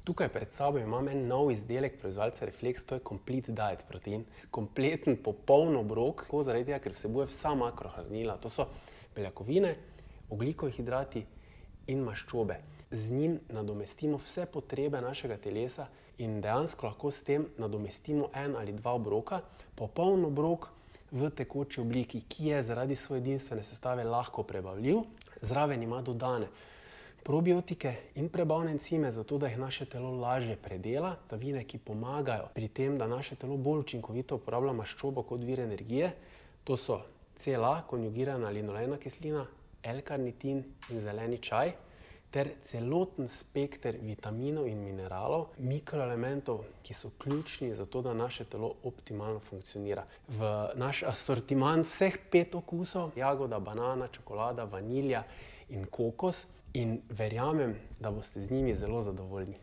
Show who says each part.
Speaker 1: Tukaj pred sabo imam en nov izdelek proizvajalca Reflex, to je Complete Diet Protein. Kompleten, popoln obrok, zaradi tega, ker vsebuje vsa makrohranila. To so beljakovine, ogljikovi hidrati in maščobe. Z njim nadomestimo vse potrebe našega telesa in dejansko lahko s tem nadomestimo en ali dva obroka. Popoln obrok v tekoči obliki, ki je zaradi svoje edinstvene sestave lahko prebavljiv. Zraven ima dodane probiotike in prebavne encime, zato da jih naše telo lažje predela, vitamine, ki pomagajo pri tem, da naše telo bolj učinkovito uporablja maščobo kot vir energije. To so CLA, konjugirana linolejna kislina, L-karnitin in zeleni čaj, ter celoten spekter vitaminov in mineralov, mikroelementov, ki so ključni za to, da naše telo optimalno funkcionira. V naš asortiman vseh 5 okusov, jagoda, banana, čokolada, vanilja in kokos, in verjamem, da boste z njimi zelo zadovoljni.